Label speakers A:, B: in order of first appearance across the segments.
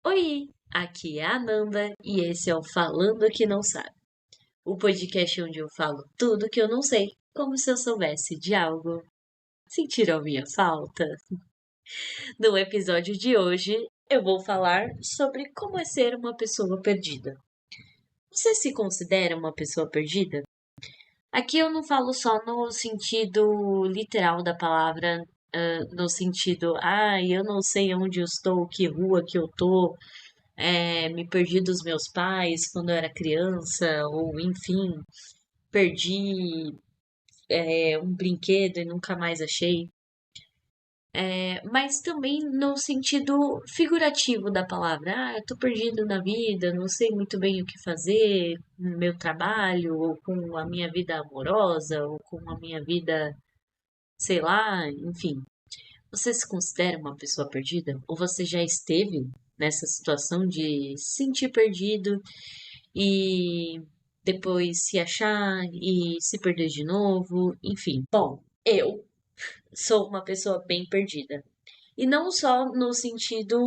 A: Oi, aqui é a Ananda e esse é o Falando Que Não Sabe, o podcast onde eu falo tudo que eu não sei, como se eu soubesse de algo. Sentiram minha falta? No episódio de hoje, eu vou falar sobre como é ser uma pessoa perdida. Você se considera uma pessoa perdida? Aqui eu não falo só no sentido literal da palavra, no sentido, eu não sei onde eu estou, que rua que eu tô, me perdi dos meus pais quando eu era criança, ou enfim, perdi um brinquedo e nunca mais achei. Mas também no sentido figurativo da palavra. Eu tô perdido na vida, não sei muito bem o que fazer no meu trabalho, ou com a minha vida amorosa, ou com a minha vida, sei lá, enfim. Você se considera uma pessoa perdida? Ou você já esteve nessa situação de se sentir perdido e depois se achar e se perder de novo, enfim. Bom, eu sou uma pessoa bem perdida. E não só no sentido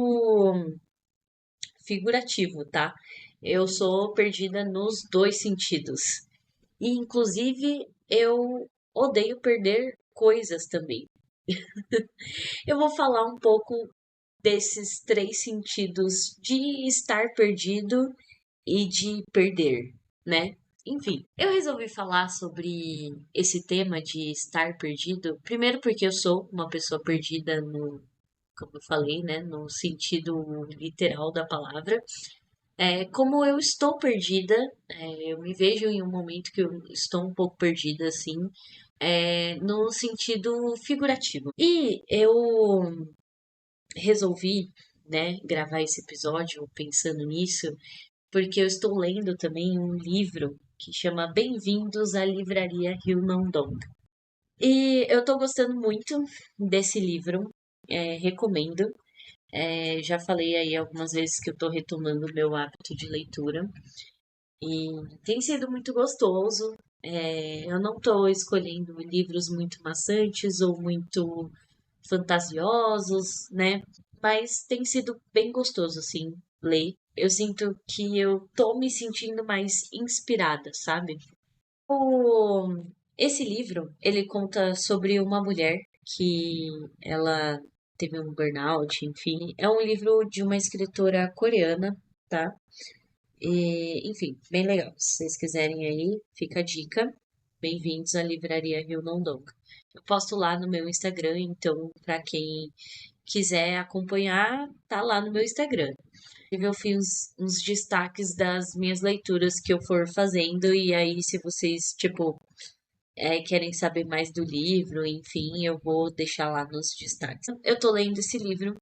A: figurativo, tá? Eu sou perdida nos dois sentidos. E inclusive eu odeio perder coisas também. Eu vou falar um pouco desses três sentidos de estar perdido e de perder, né? Enfim, eu resolvi falar sobre esse tema de estar perdido, primeiro porque eu sou uma pessoa perdida no, como eu falei, né, no sentido literal da palavra. Como eu estou perdida, eu me vejo em um momento que eu estou um pouco perdida, assim, no sentido figurativo. E eu resolvi, né, gravar esse episódio pensando nisso, porque eu estou lendo também um livro que chama Bem-vindos à Livraria Rio Dong. E eu estou gostando muito desse livro, recomendo. Já falei aí algumas vezes que eu estou retomando o meu hábito de leitura e tem sido muito gostoso. Eu não estou escolhendo livros muito maçantes ou muito fantasiosos, né? Mas tem sido bem gostoso, assim, ler. Eu sinto que eu tô me sentindo mais inspirada, sabe? O... Esse livro, ele conta sobre uma mulher que ela teve um burnout, enfim. É um livro de uma escritora coreana, tá? Enfim, bem legal. Se vocês quiserem aí, fica a dica. Bem-vindos à Livraria Rio Dong. Eu posto lá no meu Instagram, então, para quem quiser acompanhar, tá lá no meu Instagram. Eu fiz uns destaques das minhas leituras que eu for fazendo, e aí, se vocês, tipo, querem saber mais do livro, enfim, eu vou deixar lá nos destaques. Eu tô lendo esse livro,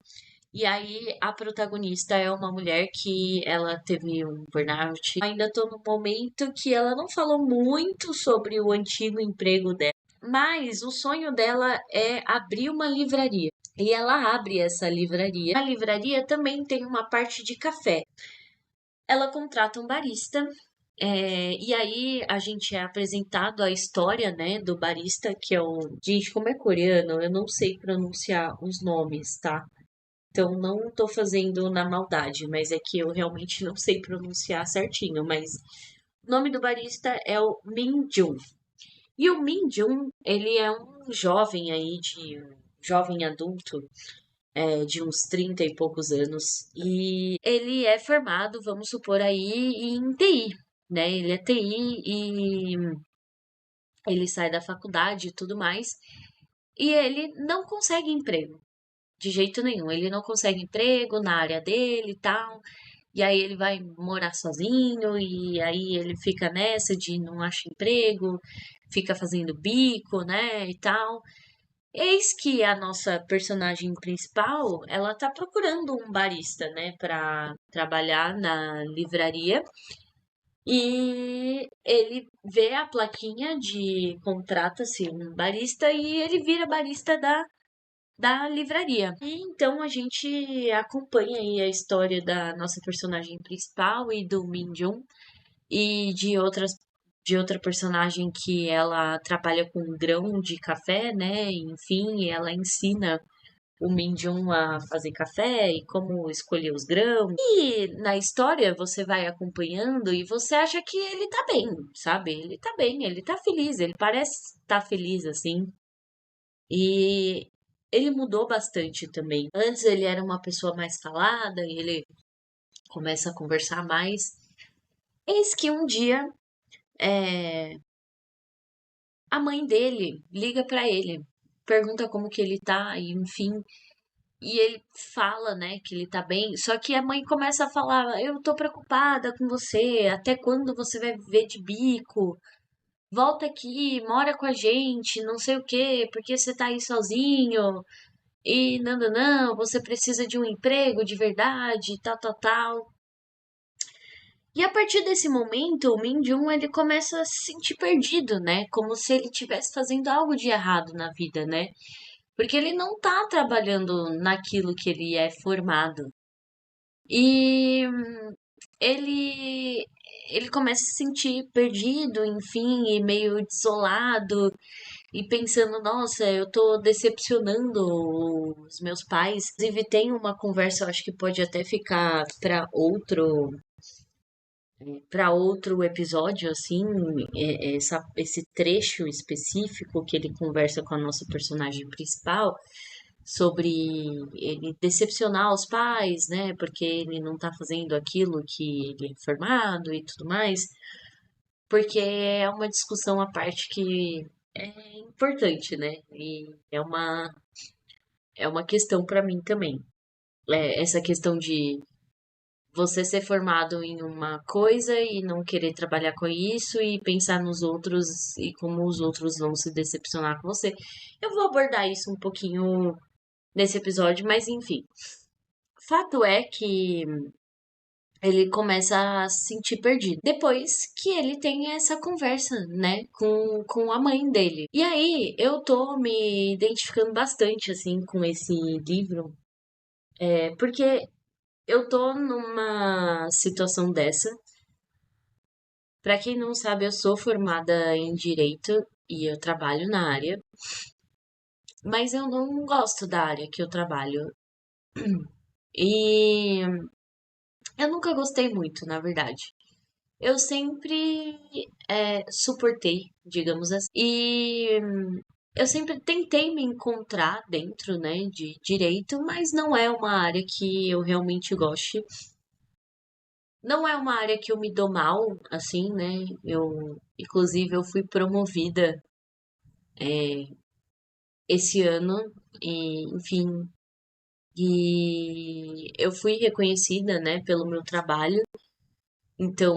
A: e aí a protagonista é uma mulher que ela teve um burnout. Ainda tô no momento que ela não falou muito sobre o antigo emprego dela, mas o sonho dela é abrir uma livraria. E ela abre essa livraria. A livraria também tem uma parte de café. Ela contrata um barista. E aí a gente é apresentado a história, né, do barista, que é o. Gente, como é coreano, eu não sei pronunciar os nomes, tá? Então não tô fazendo na maldade, mas é que eu realmente não sei pronunciar certinho. Mas o nome do barista é o Min Jun. E o Min Jun, ele é um jovem aí de jovem adulto de uns 30 e poucos anos. E ele é formado, vamos supor aí, em TI, né? Ele é TI e ele sai da faculdade e tudo mais. E ele não consegue emprego, de jeito nenhum. Ele não consegue emprego na área dele e tal. E aí ele vai morar sozinho e aí ele fica nessa de não acha emprego, fica fazendo bico, né, e tal. Eis que a nossa personagem principal, ela tá procurando um barista, né, para trabalhar na livraria. E ele vê a plaquinha de contrata-se um barista e ele vira barista da livraria. E então a gente acompanha aí a história da nossa personagem principal e do Min Jun e de outra personagem que ela trabalha com grão de café, né? Enfim, e ela ensina o Min-jun a fazer café e como escolher os grãos. E na história você vai acompanhando e você acha que ele tá bem, sabe? Ele tá bem, ele tá feliz, ele parece estar feliz assim. E ele mudou bastante também. Antes ele era uma pessoa mais calada e ele começa a conversar mais. Eis que um dia é, a mãe dele liga pra ele, pergunta como que ele tá, e enfim, e ele fala, né, que ele tá bem, só que a mãe começa a falar: Eu tô preocupada com você, até quando você vai viver de bico? Volta aqui, mora com a gente, não sei o quê, porque você tá aí sozinho, e não, não, não, você precisa de um emprego de verdade, tal, tal, tal. E a partir desse momento, o Min-jun ele começa a se sentir perdido, né? Como se ele estivesse fazendo algo de errado na vida, né? Porque ele não tá trabalhando naquilo que ele é formado. E ele ele começa a se sentir perdido, enfim, e meio desolado e pensando, nossa, eu tô decepcionando os meus pais. Inclusive tem uma conversa, eu acho que pode até ficar para outro episódio, assim, esse trecho específico que ele conversa com a nossa personagem principal sobre ele decepcionar os pais, né? Porque ele não tá fazendo aquilo que ele é formado e tudo mais, porque é uma discussão à parte que é importante, né? E é uma questão para mim também. Essa questão de você ser formado em uma coisa e não querer trabalhar com isso e pensar nos outros e como os outros vão se decepcionar com você. Eu vou abordar isso um pouquinho nesse episódio, mas enfim. Fato é que ele começa a se sentir perdido. Depois que ele tem essa conversa, né, com a mãe dele. E aí eu tô me identificando bastante, assim, com esse livro, porque eu tô numa situação dessa. Pra quem não sabe, eu sou formada em direito e eu trabalho na área, mas eu não gosto da área que eu trabalho. E eu nunca gostei muito, na verdade. Eu sempre suportei, digamos assim. E eu sempre tentei me encontrar dentro, né, de direito, mas não é uma área que eu realmente goste. Não é uma área que eu me dou mal, assim, né? Inclusive, eu fui promovida esse ano, e, enfim, e eu fui reconhecida, né, pelo meu trabalho. Então,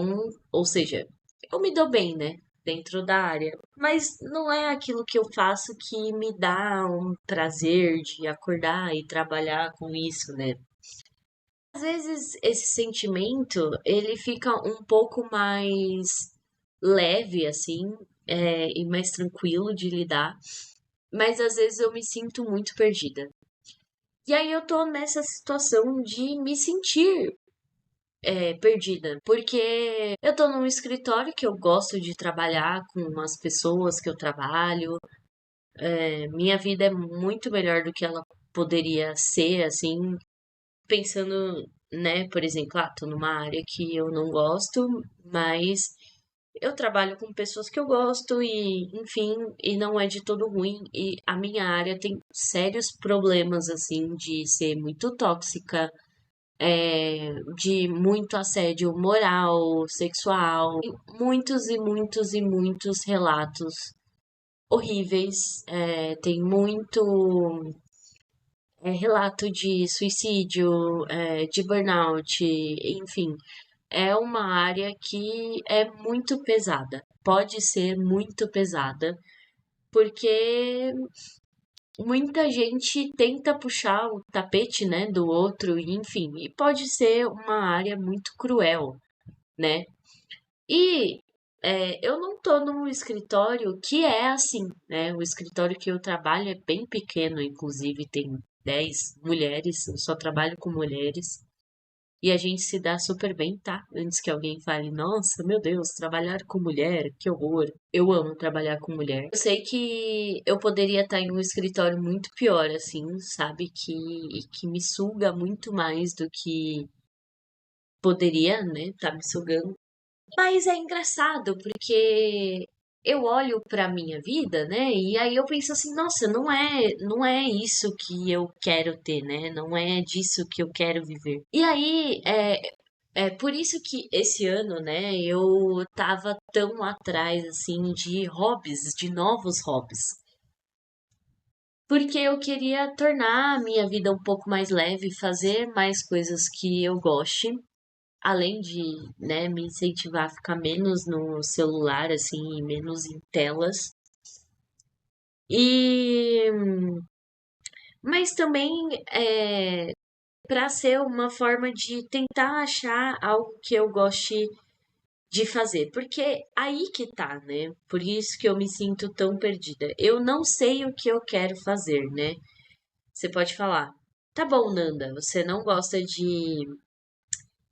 A: ou seja, eu me dou bem, né, dentro da área, mas não é aquilo que eu faço que me dá um prazer de acordar e trabalhar com isso, né? Às vezes esse sentimento, ele fica um pouco mais leve, assim, e mais tranquilo de lidar, mas às vezes eu me sinto muito perdida. E aí eu tô nessa situação de me sentir perdida, porque eu tô num escritório que eu gosto de trabalhar com as pessoas que eu trabalho, minha vida é muito melhor do que ela poderia ser, assim, pensando, né, por exemplo, tô numa área que eu não gosto, mas eu trabalho com pessoas que eu gosto e, enfim, e não é de todo ruim. E a minha área tem sérios problemas, assim, de ser muito tóxica, de muito assédio moral, sexual, e muitos e muitos e muitos relatos horríveis. Tem muito relato de suicídio, de burnout, enfim. É uma área que é muito pesada. Pode ser muito pesada, porque muita gente tenta puxar o tapete, né, do outro, e enfim, e pode ser uma área muito cruel, né? E eu não tô num escritório que é assim, né? O escritório que eu trabalho é bem pequeno, inclusive tem 10 mulheres, eu só trabalho com mulheres. E a gente se dá super bem, tá? Antes que alguém fale, nossa, meu Deus, trabalhar com mulher, que horror. Eu amo trabalhar com mulher. Eu sei que eu poderia estar em um escritório muito pior, assim, sabe? Que me suga muito mais do que poderia, né? Tá me sugando. Mas é engraçado, porque eu olho pra minha vida, né? E aí eu penso assim, nossa, não é isso que eu quero ter, né? Não é disso que eu quero viver. E aí, é por isso que esse ano, né, eu tava tão atrás, assim, de hobbies, de novos hobbies. Porque eu queria tornar a minha vida um pouco mais leve, fazer mais coisas que eu goste, além de, né, me incentivar a ficar menos no celular, assim, e menos em telas. E, mas também para ser uma forma de tentar achar algo que eu goste de fazer, porque aí que tá, né? Por isso que eu me sinto tão perdida. Eu não sei o que eu quero fazer, né? Você pode falar, tá bom, Nanda, você não gosta de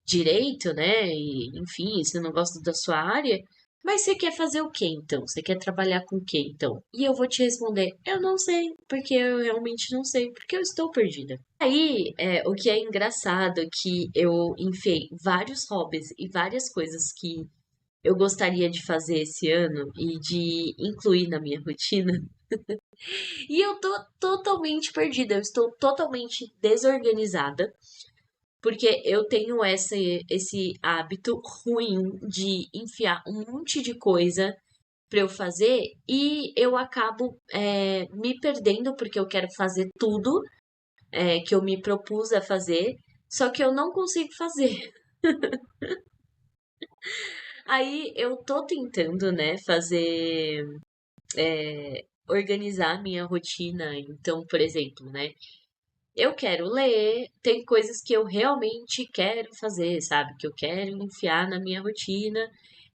A: direito, né? E, enfim, você não gosta da sua área, mas você quer fazer o quê então? Você quer trabalhar com o quê então? E eu vou te responder, eu não sei, porque eu realmente não sei, porque eu estou perdida. Aí, o que é engraçado é que eu enfiei vários hobbies e várias coisas que eu gostaria de fazer esse ano e de incluir na minha rotina. E eu tô totalmente perdida, eu estou totalmente desorganizada, porque eu tenho esse hábito ruim de enfiar um monte de coisa para eu fazer e eu acabo me perdendo porque eu quero fazer tudo que eu me propus a fazer, só que eu não consigo fazer. Aí eu tô tentando, né, organizar a minha rotina. Então, por exemplo, né, eu quero ler, tem coisas que eu realmente quero fazer, sabe? Que eu quero enfiar na minha rotina.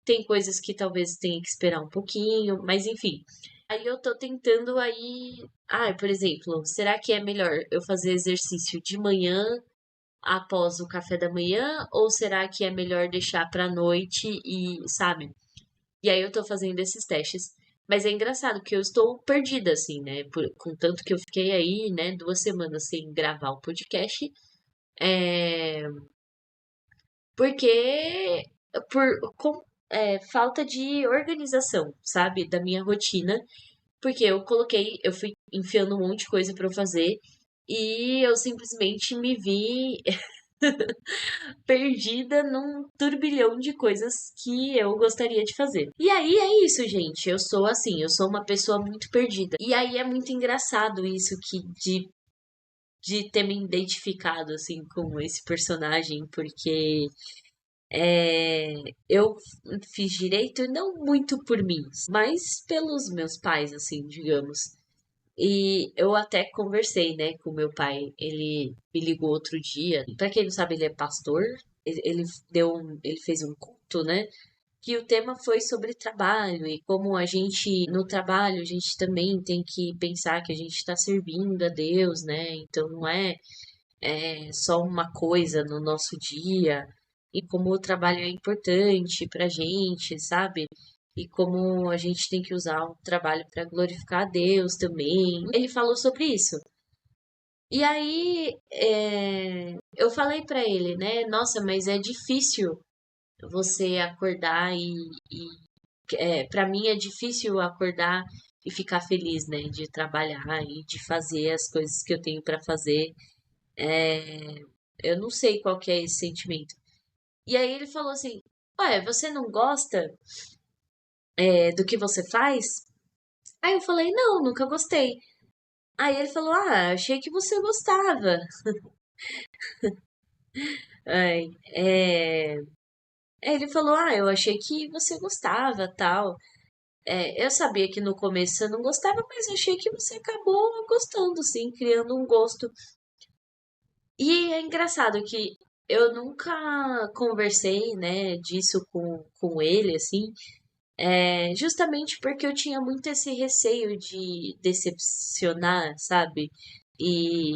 A: Tem coisas que talvez tenha que esperar um pouquinho, mas enfim. Aí eu tô tentando aí. Ah, por exemplo, será que é melhor eu fazer exercício de manhã após o café da manhã? Ou será que é melhor deixar pra noite e, sabe? E aí eu tô fazendo esses testes. Mas é engraçado que eu estou perdida, assim, né? Contanto que eu fiquei aí, né, 2 semanas sem gravar o podcast. É, porque falta de organização, sabe? Da minha rotina. Porque eu fui enfiando um monte de coisa pra eu fazer. E eu simplesmente me vi perdida num turbilhão de coisas que eu gostaria de fazer. E aí é isso, gente. Eu sou assim, eu sou uma pessoa muito perdida. E aí é muito engraçado isso de ter me identificado assim com esse personagem, porque eu fiz direito não muito por mim, mas pelos meus pais, assim, digamos. E eu até conversei, né, com meu pai. Ele me ligou outro dia. Pra quem não sabe, ele é pastor. Ele fez um culto, né? Que o tema foi sobre trabalho e como a gente, no trabalho, a gente também tem que pensar que a gente está servindo a Deus, né? Então não é só uma coisa no nosso dia. E como o trabalho é importante pra gente, sabe? E como a gente tem que usar o trabalho para glorificar a Deus também. Ele falou sobre isso. E aí, eu falei pra ele, né? Nossa, mas é difícil você acordar para mim é difícil acordar e ficar feliz, né? De trabalhar e de fazer as coisas que eu tenho pra fazer. Eu não sei qual que é esse sentimento. E aí ele falou assim: Ué, você não gosta do que você faz? Aí eu falei: Não, nunca gostei. Aí ele falou: Ah, achei que você gostava. Ai, ele falou: Ah, eu achei que você gostava, tal. Eu sabia que no começo você não gostava, mas achei que você acabou gostando, sim, criando um gosto. E é engraçado que eu nunca conversei, né, disso com ele, assim, justamente porque eu tinha muito esse receio de decepcionar, sabe? E,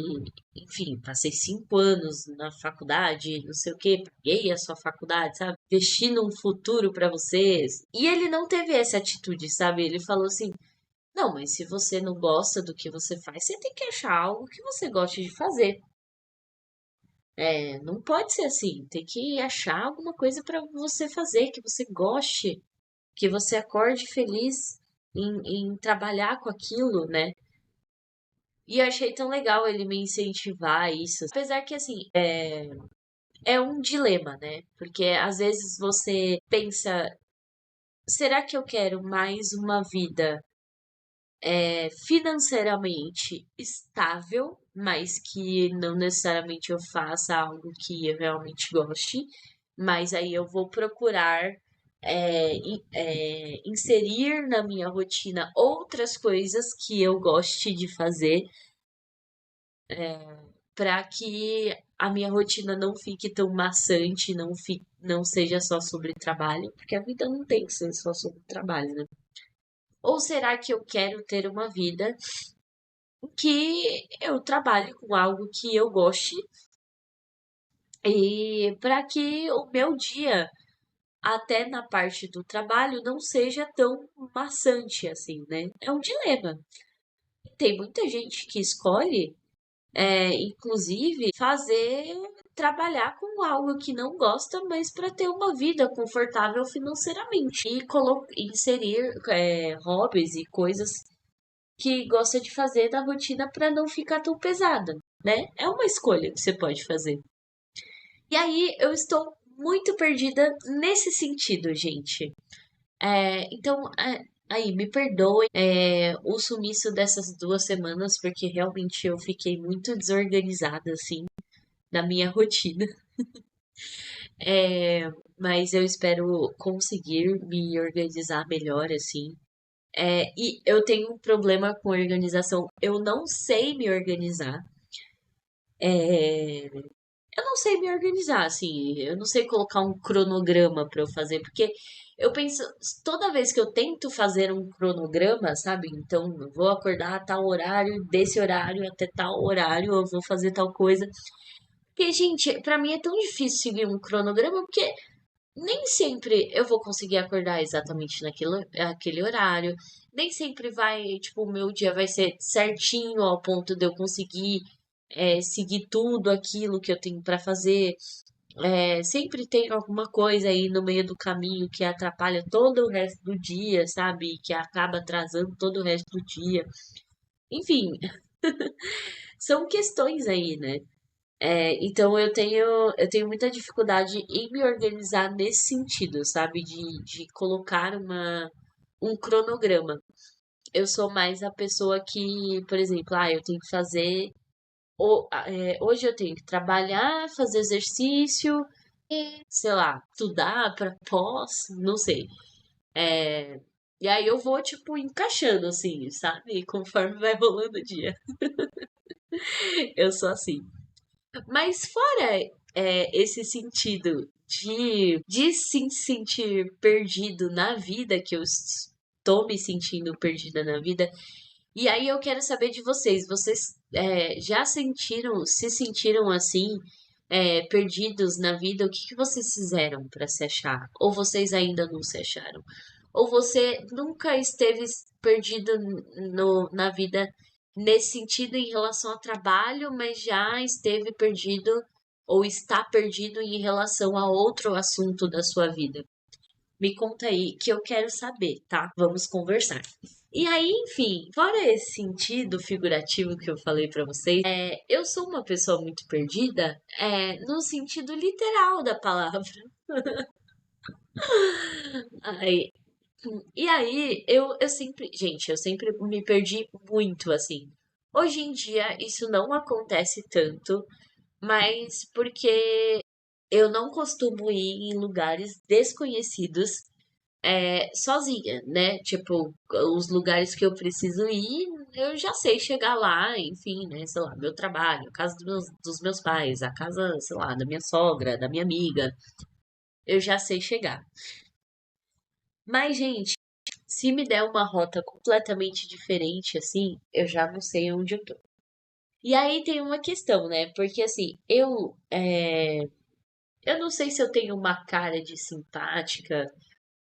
A: enfim, passei 5 anos na faculdade, não sei o quê, paguei a sua faculdade, sabe? Investi num futuro pra vocês. E ele não teve essa atitude, sabe? Ele falou assim: não, mas se você não gosta do que você faz, você tem que achar algo que você goste de fazer. É, não pode ser assim. Tem que achar alguma coisa pra você fazer que você goste, que você acorde feliz em trabalhar com aquilo, né? E eu achei tão legal ele me incentivar a isso. Apesar que, assim, é um dilema, né? Porque às vezes você pensa, será que eu quero mais uma vida financeiramente estável, mas que não necessariamente eu faça algo que eu realmente goste, mas aí eu vou procurar inserir na minha rotina outras coisas que eu goste de fazer para que a minha rotina não fique tão maçante, não seja só sobre trabalho, porque a vida não tem que ser só sobre trabalho, né? Ou será que eu quero ter uma vida que eu trabalhe com algo que eu goste e para que o meu dia, até na parte do trabalho, não seja tão maçante assim, né? É um dilema. Tem muita gente que escolhe, inclusive, trabalhar com algo que não gosta, mas para ter uma vida confortável financeiramente e inserir hobbies e coisas que gosta de fazer na rotina para não ficar tão pesada, né? É uma escolha que você pode fazer. E aí eu estou muito perdida nesse sentido, gente. Aí me perdoem o sumiço dessas 2 semanas, porque realmente eu fiquei muito desorganizada, assim, na minha rotina. É, mas eu espero conseguir me organizar melhor, assim. E eu tenho um problema com organização. Eu não sei me organizar. É, eu não sei me organizar, assim. Eu não sei colocar um cronograma para eu fazer, porque eu penso, toda vez que eu tento fazer um cronograma, sabe? Então, eu vou acordar a tal horário, desse horário até tal horário, eu vou fazer tal coisa. Porque, gente, pra mim é tão difícil seguir um cronograma, porque nem sempre eu vou conseguir acordar exatamente aquele horário. Nem sempre tipo, o meu dia vai ser certinho ao ponto de eu conseguir seguir tudo aquilo que eu tenho para fazer. Sempre tem alguma coisa aí no meio do caminho que atrapalha todo o resto do dia, sabe? Que acaba atrasando todo o resto do dia. Enfim, são questões aí, né? Então eu tenho muita dificuldade em me organizar nesse sentido, sabe? De colocar um cronograma. Eu sou mais a pessoa que, por exemplo, eu tenho que fazer. Hoje eu tenho que trabalhar, fazer exercício, sei lá, estudar para pós, não sei. E aí eu vou, tipo, encaixando, assim, sabe? Conforme vai rolando o dia. Eu sou assim. Mas fora esse sentido de se sentir perdido na vida, que eu estou me sentindo perdida na vida, e aí eu quero saber de vocês. Vocês já se sentiram assim, perdidos na vida? O que que vocês fizeram para se achar? Ou vocês ainda não se acharam? Ou você nunca esteve perdido na vida nesse sentido em relação ao trabalho, mas já esteve perdido ou está perdido em relação a outro assunto da sua vida? Me conta aí que eu quero saber, tá? Vamos conversar. E aí, enfim, fora esse sentido figurativo que eu falei pra vocês, eu sou uma pessoa muito perdida, no sentido literal da palavra. Ai, e aí, eu sempre me perdi muito, assim. Hoje em dia, isso não acontece tanto, mas porque eu não costumo ir em lugares desconhecidos sozinha, né? Tipo, os lugares que eu preciso ir, eu já sei chegar lá, enfim, né? Sei lá, meu trabalho, a casa dos meus pais, a casa, sei lá, da minha sogra, da minha amiga, eu já sei chegar. Mas, gente, se me der uma rota completamente diferente, assim, eu já não sei onde eu tô. E aí tem uma questão, né? Porque assim, eu não sei se eu tenho uma cara de simpática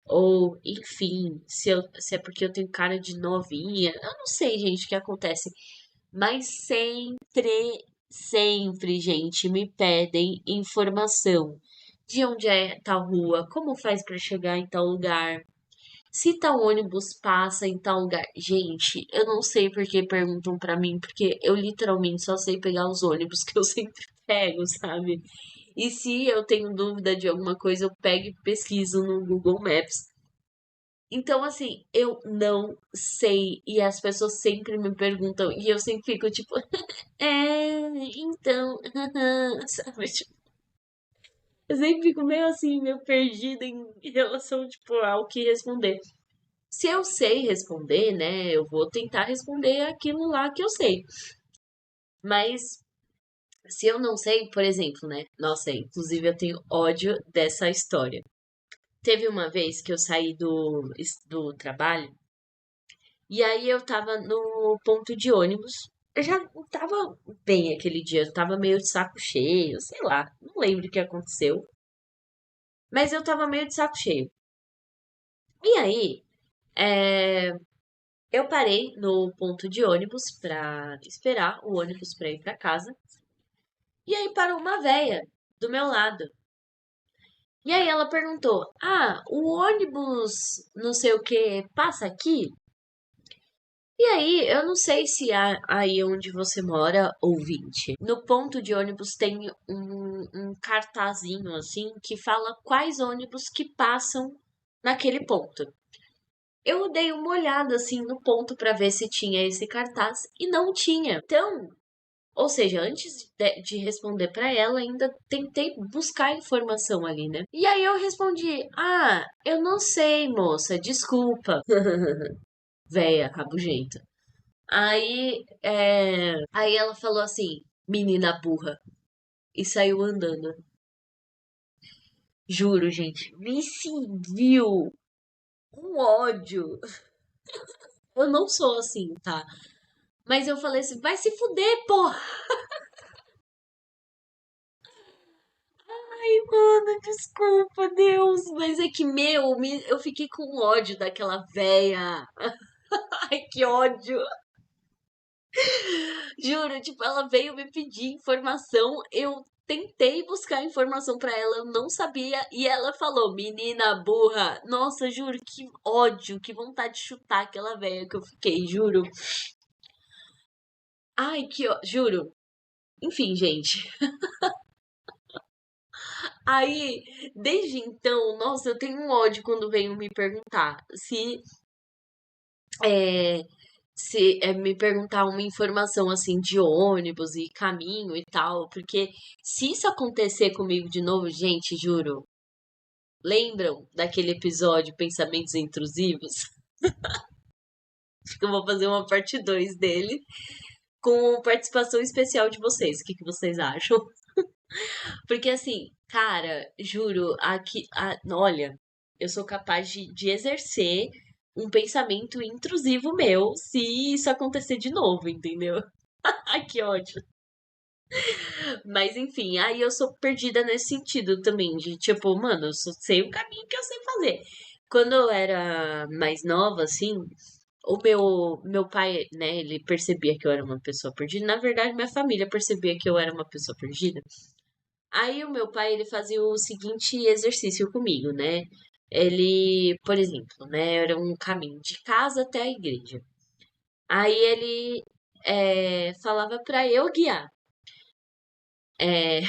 A: ou, enfim, se é porque eu tenho cara de novinha. Eu não sei, gente, o que acontece. Mas sempre, gente, me pedem informação de onde é tal rua, como faz pra chegar em tal lugar, se tal ônibus passa em tal lugar. Gente, eu não sei por que perguntam pra mim, porque eu literalmente só sei pegar os ônibus que eu sempre pego, sabe? E se eu tenho dúvida de alguma coisa, eu pego e pesquiso no Google Maps. Então, assim, eu não sei. E as pessoas sempre me perguntam. E eu sempre fico tipo, então, sabe? Tipo, eu sempre fico meio assim, meio perdida em relação, tipo, ao que responder. Se eu sei responder, né, eu vou tentar responder aquilo lá que eu sei. Mas se eu não sei, por exemplo, né? Nossa, inclusive eu tenho ódio dessa história. Teve uma vez que eu saí do trabalho e aí eu tava no ponto de ônibus. Eu já não tava bem aquele dia, eu tava meio de saco cheio, sei lá, não lembro o que aconteceu, mas eu tava meio de saco cheio. E aí, é, eu parei no ponto de ônibus pra esperar o ônibus pra ir pra casa. E aí parou uma véia do meu lado. E aí ela perguntou: Ah, o ônibus não sei o que passa aqui? E aí, eu não sei se aí onde você mora, ouvinte, no ponto de ônibus tem um cartazinho assim que fala quais ônibus que passam naquele ponto. Eu dei uma olhada assim no ponto para ver se tinha esse cartaz e não tinha. Então, ou seja, antes de responder para ela, ainda tentei buscar informação ali, né? E aí eu respondi: Ah, eu não sei, moça, desculpa. Véia, rabugenta. Aí ela falou assim, menina burra, e saiu andando. Juro, gente, me seguiu um ódio. Eu não sou assim, tá? Mas eu falei assim, vai se fuder, porra! Ai, mano, desculpa, Deus. Mas é que, eu fiquei com ódio daquela véia. Ai, que ódio. Juro, tipo, ela veio me pedir informação, eu tentei buscar informação pra ela, eu não sabia, e ela falou, menina burra. Nossa, juro, que ódio, que vontade de chutar aquela velha que eu fiquei, juro. Ai, juro. Enfim, gente. Aí, desde então, nossa, eu tenho um ódio quando venham me perguntar é, se me perguntar uma informação assim de ônibus e caminho e tal, porque se isso acontecer comigo de novo, gente, juro, lembram daquele episódio Pensamentos Intrusivos? Acho que eu vou fazer uma parte 2 dele com participação especial de vocês. O que que vocês acham? Porque assim, cara, juro, olha, eu sou capaz de exercer um pensamento intrusivo meu se isso acontecer de novo, entendeu? Ai, que ódio. Mas enfim, aí eu sou perdida nesse sentido também, de tipo, mano, eu só sei o caminho que eu sei fazer. Quando eu era mais nova, assim, o meu pai, né, ele percebia que eu era uma pessoa perdida. Na verdade, minha família percebia que eu era uma pessoa perdida. Aí o meu pai, ele fazia o seguinte exercício comigo, né? Ele, por exemplo, né, era um caminho de casa até a igreja. Aí ele falava pra eu guiar. É,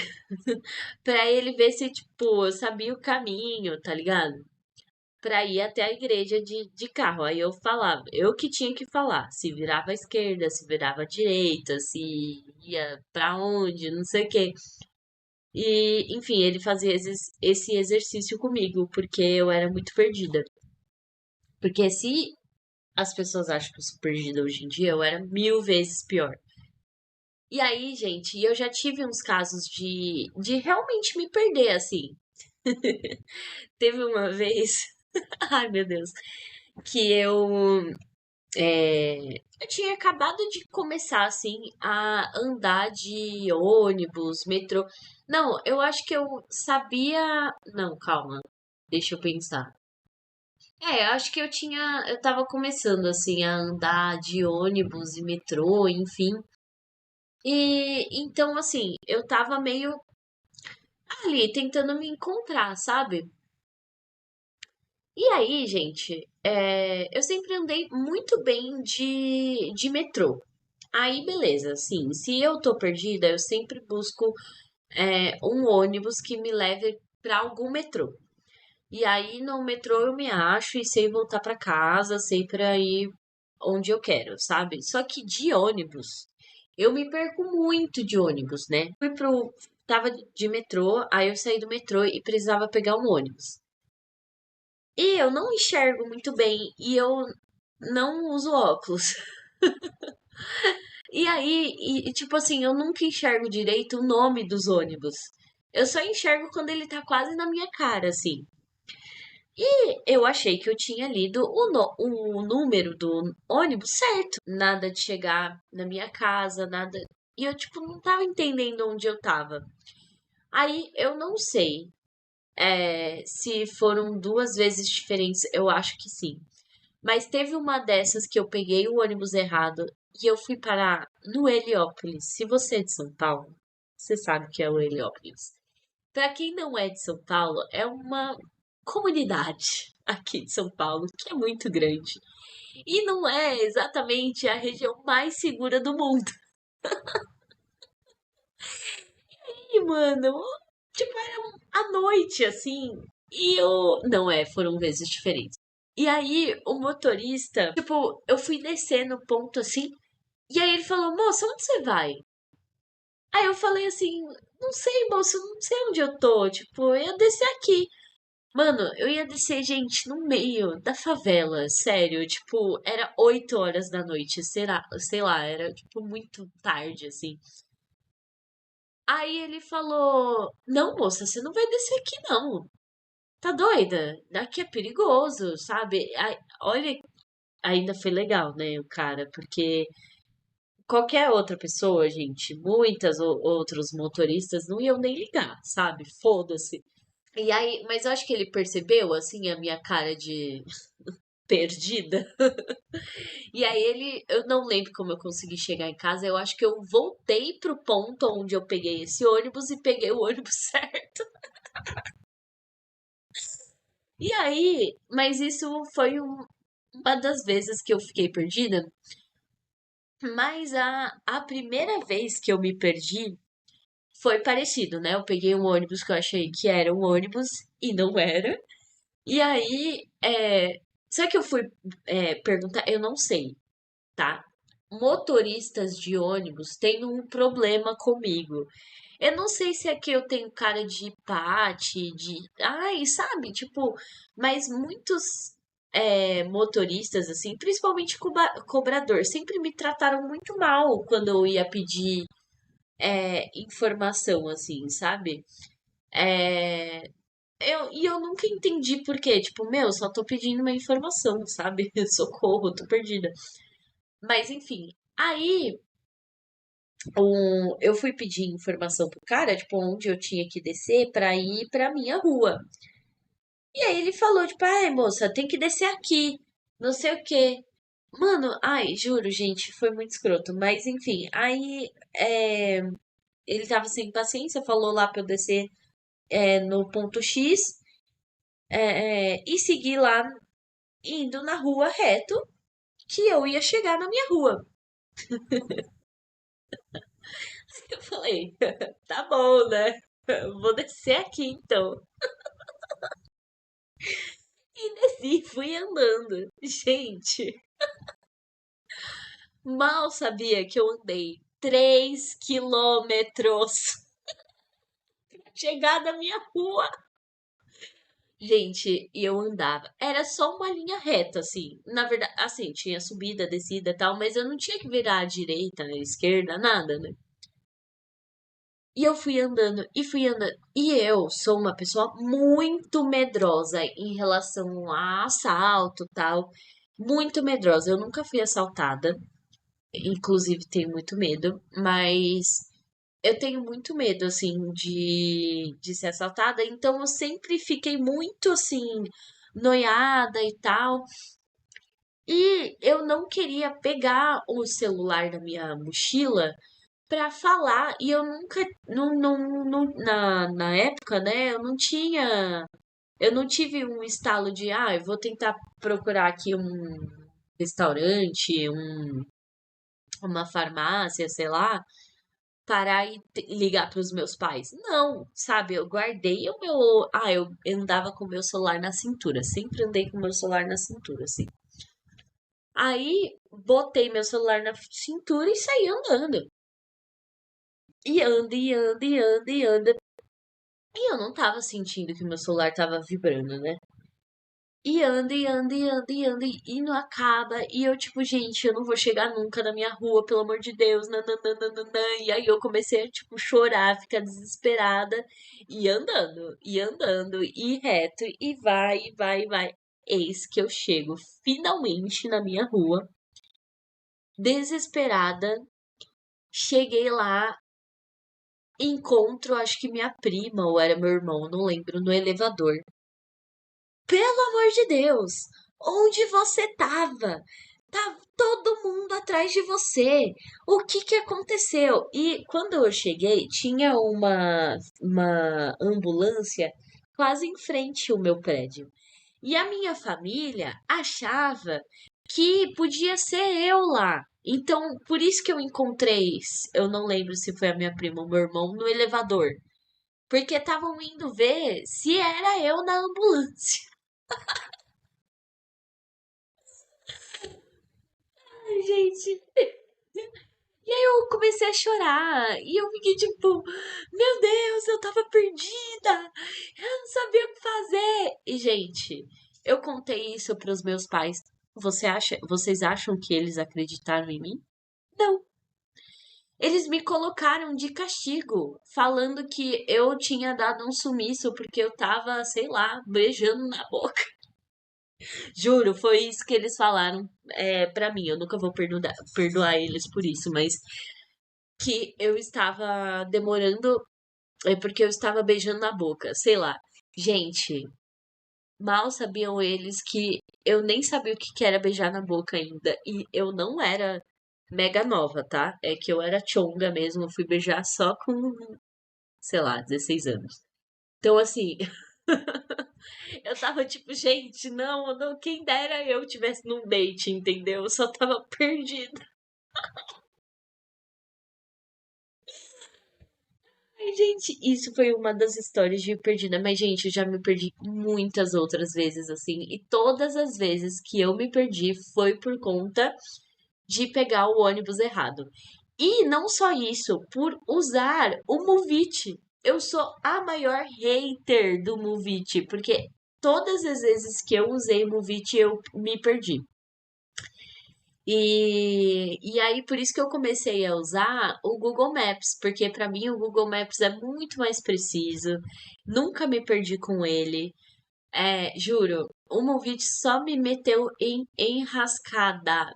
A: pra ele ver se, tipo, eu sabia o caminho, tá ligado? Pra ir até a igreja de carro. Aí eu falava, eu que tinha que falar, se virava à esquerda, se virava à direita, se ia pra onde, não sei o quê. E, enfim, ele fazia esse exercício comigo, porque eu era muito perdida. Porque se as pessoas acham que eu sou perdida hoje em dia, eu era mil vezes pior. E aí, gente, eu já tive uns casos de realmente me perder, assim. Teve uma vez, ai meu Deus, que eu Eu tinha acabado de começar, assim, a andar de ônibus, metrô. Não, eu acho que eu sabia. Não, calma. Deixa eu pensar. Eu acho que eu tava começando, assim, a andar de ônibus e metrô, enfim. E então, assim, eu tava meio ali tentando me encontrar, sabe? E aí, gente, eu sempre andei muito bem de metrô. Aí, beleza, assim, se eu tô perdida, eu sempre busco um ônibus que me leve pra algum metrô. E aí, no metrô eu me acho e sei voltar pra casa, sei pra ir onde eu quero, sabe? Só que de ônibus, eu me perco muito de ônibus, né? Tava de metrô, aí eu saí do metrô e precisava pegar um ônibus. E eu não enxergo muito bem e eu não uso óculos. E aí, tipo assim, eu nunca enxergo direito o nome dos ônibus. Eu só enxergo quando ele tá quase na minha cara, assim. E eu achei que eu tinha lido o número do ônibus certo. Nada de chegar na minha casa, nada. E eu, tipo, não tava entendendo onde eu tava. Aí eu não sei se foram duas vezes diferentes, eu acho que sim. Mas teve uma dessas que eu peguei o ônibus errado e eu fui parar no Heliópolis. Se você é de São Paulo, você sabe que é o Heliópolis. Para quem não é de São Paulo, é uma comunidade aqui de São Paulo que é muito grande. E não é exatamente a região mais segura do mundo. E, mano, tipo, era à noite, assim. E eu. Não é, foram vezes diferentes. E aí, o motorista, tipo, eu fui descer no ponto assim. E aí ele falou, moça, onde você vai? Aí eu falei assim, não sei, moço, não sei onde eu tô. Tipo, eu ia descer aqui. Mano, eu ia descer, gente, no meio da favela, sério. Tipo, era 8 horas da noite, sei lá, era, tipo, muito tarde, assim. Aí ele falou, não, moça, você não vai descer aqui, não. Tá doida? Daqui é perigoso, sabe? Olha, ainda foi legal, né, o cara, porque qualquer outra pessoa, gente, muitas outros motoristas não iam nem ligar, sabe? Foda-se. E aí, mas eu acho que ele percebeu, assim, a minha cara de perdida. E aí eu não lembro como eu consegui chegar em casa. Eu acho que eu voltei pro ponto onde eu peguei esse ônibus e peguei o ônibus certo. E aí, mas isso foi uma das vezes que eu fiquei perdida. Mas a primeira vez que eu me perdi foi parecido, né? Eu peguei um ônibus que eu achei que era um ônibus e não era. E aí, só que eu fui perguntar, eu não sei, tá? Motoristas de ônibus têm um problema comigo. Eu não sei se é que eu tenho cara de pate, de. Ai, sabe? Tipo, mas muitos motoristas, assim, principalmente cobrador, sempre me trataram muito mal quando eu ia pedir informação, assim, sabe? É, e eu nunca entendi por quê. Tipo, meu, só tô pedindo uma informação, sabe? Socorro, tô perdida. Mas enfim, aí eu fui pedir informação pro cara, tipo, onde eu tinha que descer pra ir pra minha rua. E aí ele falou, tipo, ai, moça, tem que descer aqui, não sei o quê. Mano, ai, juro, gente, foi muito escroto. Mas enfim, aí ele tava sem paciência, falou lá pra eu descer no ponto X e seguir lá indo na rua reto, que eu ia chegar na minha rua. Eu falei, tá bom, né? Vou descer aqui então. E desci, fui andando. Gente, mal sabia que eu andei 3 quilômetros pra chegar na minha rua. Gente, e eu andava. Era só uma linha reta, assim. Na verdade, assim, tinha subida, descida e tal, mas eu não tinha que virar à direita, à esquerda, nada, né? E eu fui andando e fui andando. E eu sou uma pessoa muito medrosa em relação a assalto, tal. Muito medrosa. Eu nunca fui assaltada, inclusive tenho muito medo, mas eu tenho muito medo, assim, de ser assaltada, então eu sempre fiquei muito, assim, noiada e tal. E eu não queria pegar o celular da minha mochila pra falar, e eu nunca, na época, né, eu não tive um estalo de, ah, eu vou tentar procurar aqui um restaurante, uma farmácia, sei lá, parar e ligar para os meus pais. Não, sabe? Eu guardei o meu. Ah, eu andava com o meu celular na cintura. Sempre andei com o meu celular na cintura, assim. Aí botei meu celular na cintura e saí andando. E anda, e anda, e anda, e anda. E eu não tava sentindo que meu celular tava vibrando, né? E anda, e anda, e anda, e anda, e não acaba. E eu, tipo, gente, eu não vou chegar nunca na minha rua, pelo amor de Deus. Nananana. E aí eu comecei a, tipo, chorar, ficar desesperada. E andando, e reto, e vai, e vai, e vai. Eis que eu chego finalmente na minha rua, desesperada. Cheguei lá, encontro, acho que minha prima, ou era meu irmão, não lembro, no elevador. Pelo amor de Deus, onde você tava? Tá todo mundo atrás de você. O que que aconteceu? E quando eu cheguei, tinha uma ambulância quase em frente ao meu prédio. E a minha família achava que podia ser eu lá. Então, por isso que eu encontrei, eu não lembro se foi a minha prima ou meu irmão, no elevador. Porque estavam indo ver se era eu na ambulância. Ai, gente. E aí eu comecei a chorar. E eu fiquei tipo, meu Deus, eu tava perdida. Eu não sabia o que fazer. E, gente, eu contei isso pros meus pais. Vocês acham que eles acreditaram em mim? Não. Eles me colocaram de castigo, falando que eu tinha dado um sumiço porque eu tava, sei lá, beijando na boca. Juro, foi isso que eles falaram pra mim. Eu nunca vou perdoar eles por isso, mas que eu estava demorando é porque eu estava beijando na boca, sei lá. Gente, mal sabiam eles que eu nem sabia o que que era beijar na boca ainda. E eu não era mega nova, tá? É que eu era chonga mesmo. Eu fui beijar só com, sei lá, 16 anos. Então, assim, eu tava tipo, gente, não, não, quem dera eu tivesse num date, entendeu? Eu só tava perdida. Ai, gente, isso foi uma das histórias de perdida, mas, gente, eu já me perdi muitas outras vezes, assim, e todas as vezes que eu me perdi foi por conta de pegar o ônibus errado. E não só isso, por usar o Movit. Eu sou a maior hater do Movit, porque todas as vezes que eu usei o Movit eu me perdi. E aí, por isso que eu comecei a usar o Google Maps, porque para mim o Google Maps é muito mais preciso. Nunca me perdi com ele. É, juro, o Movit só me meteu em enrascada.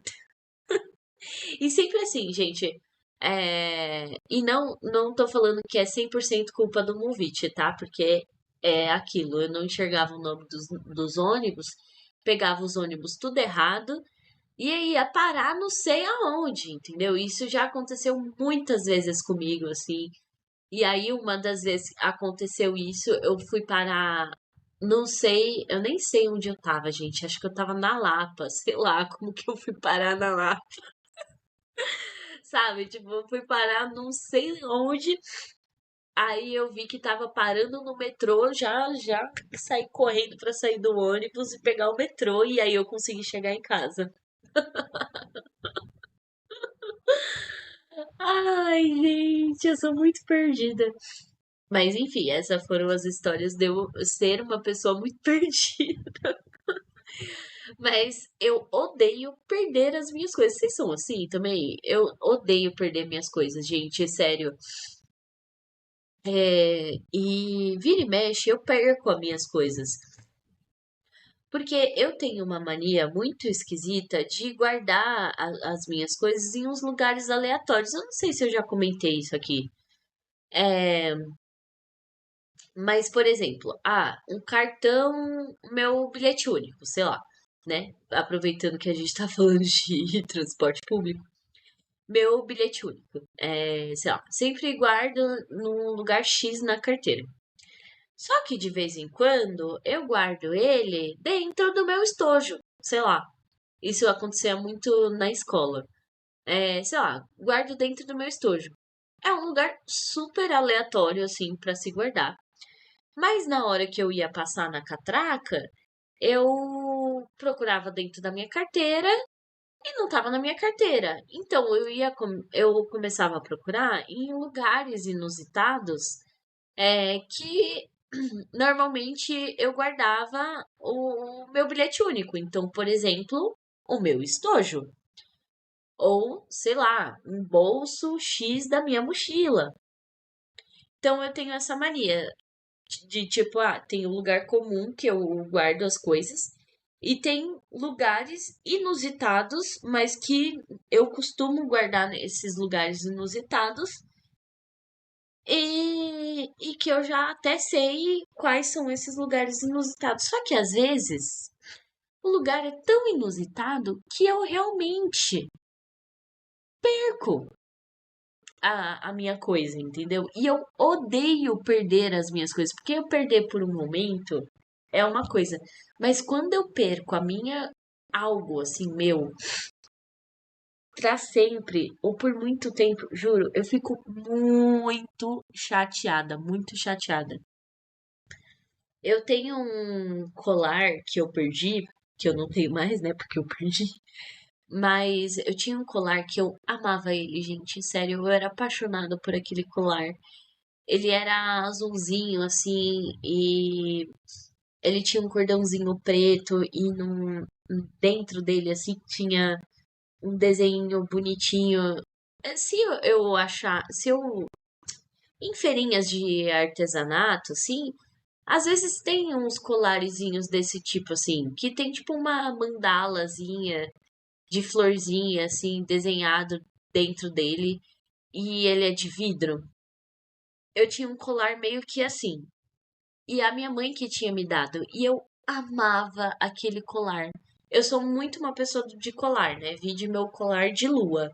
A: E sempre assim, gente. E não tô falando que é 100% culpa do Movit, tá? Porque é aquilo, eu não enxergava o nome dos ônibus, pegava os ônibus tudo errado e aí ia parar não sei aonde, entendeu? Isso já aconteceu muitas vezes comigo, assim. E aí, uma das vezes que aconteceu isso, eu fui parar. Não sei, eu nem sei onde eu tava, gente. Acho que eu tava na Lapa, sei lá como que eu fui parar na Lapa, sabe? Tipo, eu fui parar não sei onde. Aí eu vi que tava parando no metrô, já saí correndo pra sair do ônibus e pegar o metrô. E aí eu consegui chegar em casa. Ai, gente, eu sou muito perdida. Mas enfim, essas foram as histórias de eu ser uma pessoa muito perdida. Mas eu odeio perder as minhas coisas. Vocês são assim também? Eu odeio perder minhas coisas, gente, é sério. E vira e mexe, eu perco as minhas coisas. Porque eu tenho uma mania muito esquisita de guardar as minhas coisas em uns lugares aleatórios. Eu não sei se eu já comentei isso aqui. É, mas, por exemplo, um cartão, meu bilhete único, sei lá, né? Aproveitando que a gente tá falando de transporte público, meu bilhete único, sei lá, sempre guardo num lugar X na carteira. Só que de vez em quando eu guardo ele dentro do meu estojo, sei lá. Isso acontecia muito na escola. Sei lá, guardo dentro do meu estojo. É um lugar super aleatório, assim, pra se guardar. Mas na hora que eu ia passar na catraca, eu procurava dentro da minha carteira e não estava na minha carteira. Então eu começava a procurar em lugares inusitados, que normalmente eu guardava o meu bilhete único. Então, por exemplo, o meu estojo. Ou, sei lá, um bolso X da minha mochila. Então eu tenho essa mania tipo, tem o lugar comum que eu guardo as coisas e tem lugares inusitados, mas que eu costumo guardar nesses lugares inusitados e que eu já até sei quais são esses lugares inusitados. Só que às vezes o lugar é tão inusitado que eu realmente perco a minha coisa, entendeu? E eu odeio perder as minhas coisas, porque eu perder por um momento é uma coisa, mas quando eu perco a minha algo assim meu pra sempre ou por muito tempo, juro, eu fico muito chateada, muito chateada. Eu tenho um colar que eu perdi, que eu não tenho mais, né, porque eu perdi. Mas eu tinha um colar que eu amava ele, gente, sério, eu era apaixonada por aquele colar. Ele era azulzinho, assim, e ele tinha um cordãozinho preto e dentro dele, assim, tinha um desenho bonitinho. Se eu achar, se eu, em feirinhas de artesanato, assim, às vezes tem uns colarezinhos desse tipo, assim, que tem tipo uma mandalazinha de florzinha, assim, desenhado dentro dele, e ele é de vidro. Eu tinha um colar meio que assim. E a minha mãe que tinha me dado. E eu amava aquele colar. Eu sou muito uma pessoa de colar, né? Vi de meu colar de lua.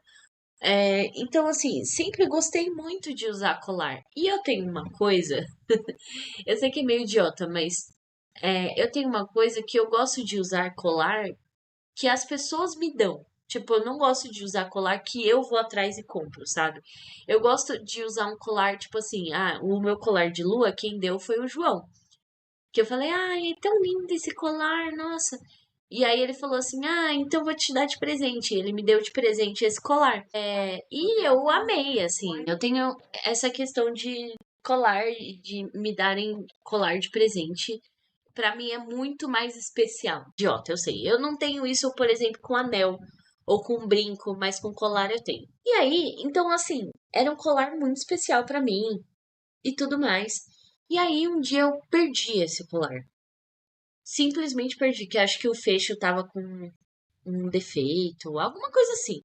A: Então, assim, sempre gostei muito de usar colar. E eu tenho uma coisa, eu sei que é meio idiota, mas eu tenho uma coisa que eu gosto de usar colar que as pessoas me dão. Tipo, eu não gosto de usar colar que eu vou atrás e compro, sabe? Eu gosto de usar um colar, tipo assim, o meu colar de lua, quem deu foi o João. Que eu falei, ai, é tão lindo esse colar, nossa. E aí ele falou assim, então vou te dar de presente. Ele me deu de presente esse colar. E eu amei, assim. Eu tenho essa questão de colar, de me darem colar de presente. Pra mim é muito mais especial. Idiota, eu sei. Eu não tenho isso, por exemplo, com anel ou com brinco, mas com colar eu tenho. E aí, então assim, era um colar muito especial pra mim e tudo mais. E aí um dia eu perdi esse colar. Simplesmente perdi, que acho que o fecho tava com um defeito, alguma coisa assim.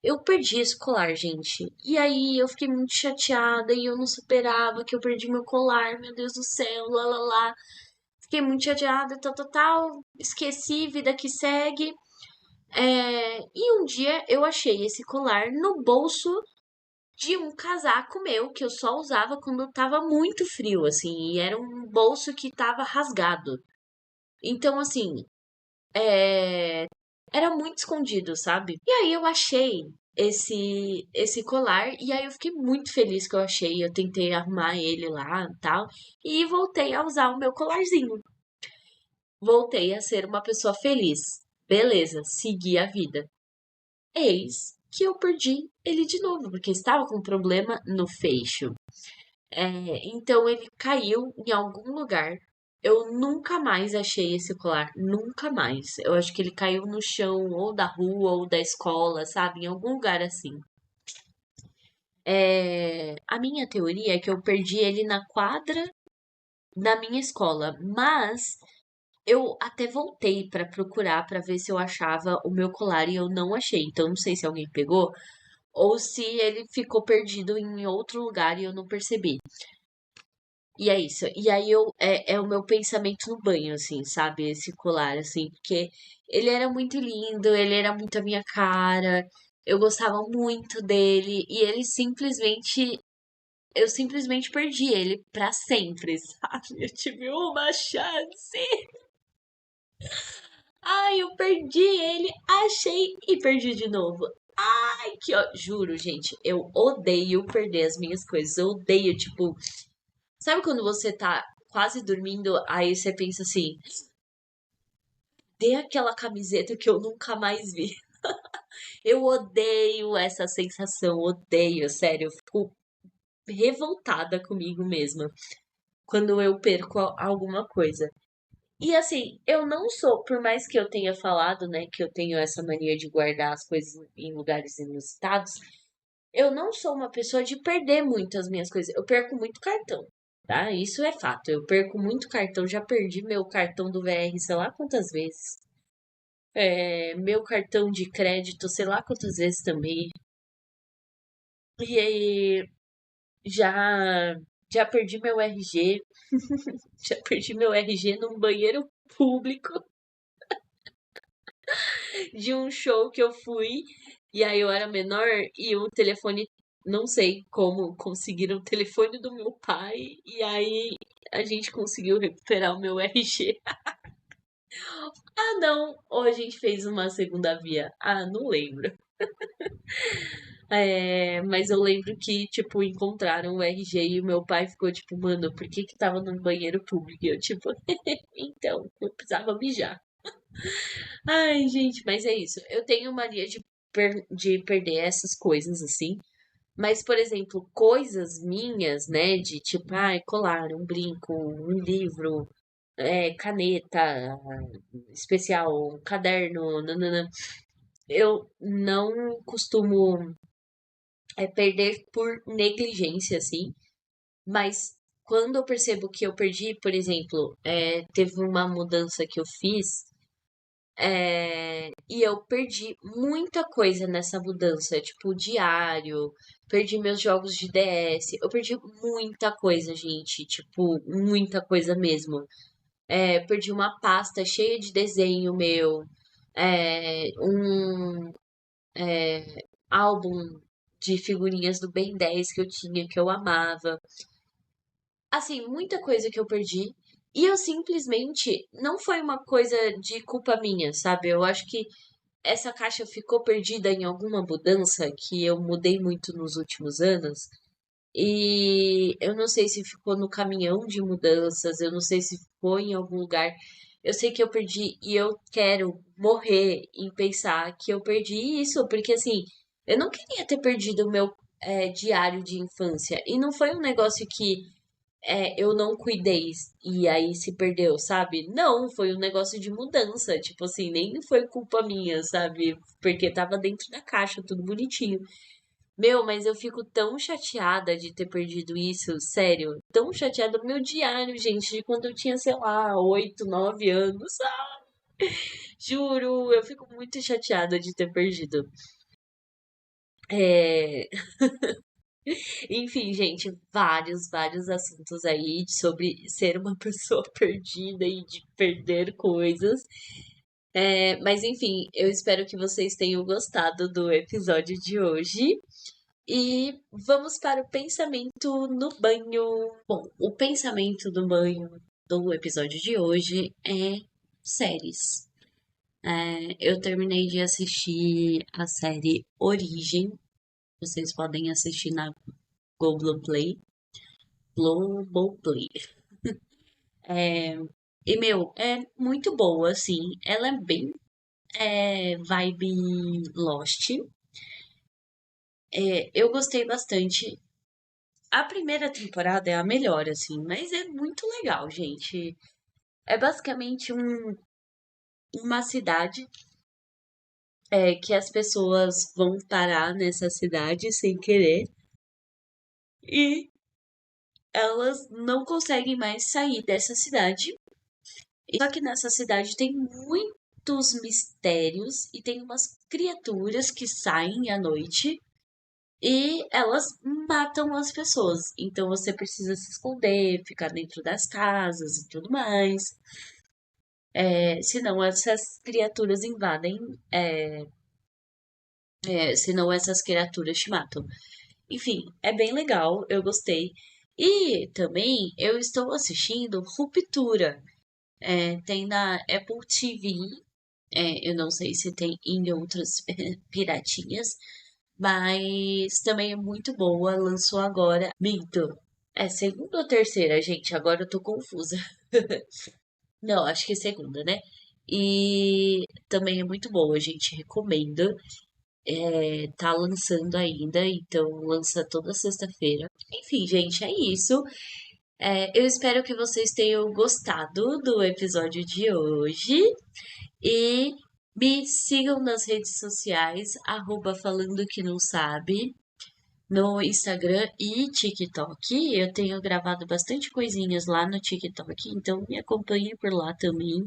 A: Eu perdi esse colar, gente. E aí eu fiquei muito chateada e eu não superava que eu perdi meu colar, meu Deus do céu, lá lá lá. Fiquei muito chateada, tal, tal, tal. Esqueci, vida que segue. E um dia eu achei esse colar no bolso de um casaco meu que eu só usava quando tava muito frio, assim. E era um bolso que tava rasgado. Então, assim, é, era muito escondido, sabe? E aí eu achei esse colar e aí eu fiquei muito feliz que eu achei. Eu tentei arrumar ele lá e tal e voltei a usar o meu colarzinho. Voltei a ser uma pessoa feliz. Beleza, segui a vida. Eis que eu perdi ele de novo, porque estava com um problema no fecho. Então ele caiu em algum lugar. Eu nunca mais achei esse colar, nunca mais. Eu acho que ele caiu no chão, ou da rua, ou da escola, sabe? Em algum lugar assim. A minha teoria é que eu perdi ele na quadra da minha escola, mas Eu até voltei pra procurar pra ver se eu achava o meu colar e eu não achei. Então não sei se alguém pegou ou se ele ficou perdido em outro lugar e eu não percebi. E é isso. E aí é o meu pensamento no banho, assim, sabe? Esse colar, assim, porque ele era muito lindo, ele era muito a minha cara, eu gostava muito dele, e ele simplesmente, eu simplesmente perdi ele pra sempre, sabe? Eu tive uma chance. Ai, eu perdi ele, achei e perdi de novo. Ai, juro, gente, eu odeio perder as minhas coisas. Eu odeio, tipo, sabe quando você tá quase dormindo, aí você pensa assim, dê aquela camiseta que eu nunca mais vi. Eu odeio essa sensação, odeio, sério, eu fico revoltada comigo mesma quando eu perco alguma coisa. E assim, eu não sou, por mais que eu tenha falado, né, que eu tenho essa mania de guardar as coisas em lugares inusitados, eu não sou uma pessoa de perder muito as minhas coisas. Eu perco muito cartão, tá? Isso é fato. Eu perco muito cartão. Já perdi meu cartão do VR, sei lá quantas vezes. Meu cartão de crédito, sei lá quantas vezes também. E aí, já, já perdi meu RG. Já perdi meu RG num banheiro público de um show que eu fui. E aí eu era menor e o telefone, não sei como conseguiram o telefone do meu pai. E aí a gente conseguiu recuperar o meu RG. Ah, não! Ou a gente fez uma segunda via. Ah, não lembro. Mas eu lembro que, tipo, encontraram o RG e o meu pai ficou tipo, mano, por que que tava num banheiro público? E eu, tipo, então, eu precisava mijar. Ai, gente, mas é isso. Eu tenho mania de perder essas coisas, assim. Mas, por exemplo, coisas minhas, né, de tipo, ai, colar, um brinco, um livro, caneta especial, um caderno, nanana, eu não costumo perder por negligência, assim, mas quando eu percebo que eu perdi, por exemplo, teve uma mudança que eu fiz, e eu perdi muita coisa nessa mudança, tipo diário, perdi meus jogos de DS, eu perdi muita coisa, gente, tipo, muita coisa mesmo. Perdi uma pasta cheia de desenho meu, um álbum de figurinhas do Ben 10 que eu tinha, que eu amava. Assim, muita coisa que eu perdi. E eu simplesmente não foi uma coisa de culpa minha, sabe? Eu acho que essa caixa ficou perdida em alguma mudança que eu mudei muito nos últimos anos. E eu não sei se ficou no caminhão de mudanças, eu não sei se ficou em algum lugar. Eu sei que eu perdi e eu quero morrer em pensar que eu perdi isso, porque assim, eu não queria ter perdido o meu diário de infância. E não foi um negócio que eu não cuidei e aí se perdeu, sabe? Não, foi um negócio de mudança. Tipo assim, nem foi culpa minha, sabe? Porque tava dentro da caixa, tudo bonitinho. Meu, mas eu fico tão chateada de ter perdido isso, sério. Tão chateada. Meu diário, gente, de quando eu tinha, sei lá, 8, 9 anos. Juro, eu fico muito chateada de ter perdido. É, Enfim, gente, vários assuntos aí sobre ser uma pessoa perdida e de perder coisas. Mas enfim, eu espero que vocês tenham gostado do episódio de hoje. E vamos para o pensamento no banho. Bom, o pensamento do banho do episódio de hoje é séries. Eu terminei de assistir a série Origem. Vocês podem assistir na Globoplay. Globoplay. E, meu, é muito boa, assim. Ela é bem vibe Lost. Eu gostei bastante. A primeira temporada é a melhor, assim, mas é muito legal, gente. É basicamente uma cidade que as pessoas vão parar nessa cidade sem querer e elas não conseguem mais sair dessa cidade. Só que nessa cidade tem muitos mistérios e tem umas criaturas que saem à noite e elas matam as pessoas. Então você precisa se esconder, ficar dentro das casas e tudo mais. Senão essas criaturas invadem. É, Senão essas criaturas te matam. Enfim, é bem legal, eu gostei. E também eu estou assistindo Ruptura. Tem na Apple TV. Eu não sei se tem em outras piratinhas, mas também é muito boa. Lançou agora. Minto. É segunda ou terceira, gente? Agora eu tô confusa. Não, acho que é segunda, né? E também é muito boa, gente. Recomendo. Tá lançando ainda, então lança toda sexta-feira. Enfim, gente, é isso. Eu espero que vocês tenham gostado do episódio de hoje e me sigam nas redes sociais, falando que não sabe, no Instagram e TikTok. Eu tenho gravado bastante coisinhas lá no TikTok, então me acompanhem por lá também.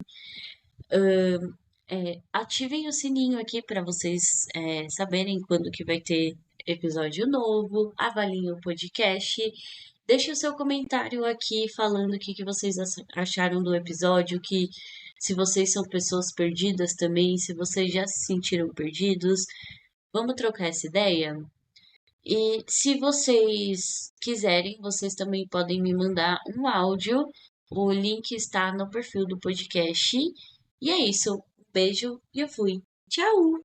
A: Ativem o sininho aqui para vocês saberem quando que vai ter episódio novo. Avaliem o podcast. Deixe o seu comentário aqui falando o que, que vocês acharam do episódio, que se vocês são pessoas perdidas também, se vocês já se sentiram perdidos. Vamos trocar essa ideia? E se vocês quiserem, vocês também podem me mandar um áudio. O link está no perfil do podcast. E é isso. Um beijo e eu fui. Tchau!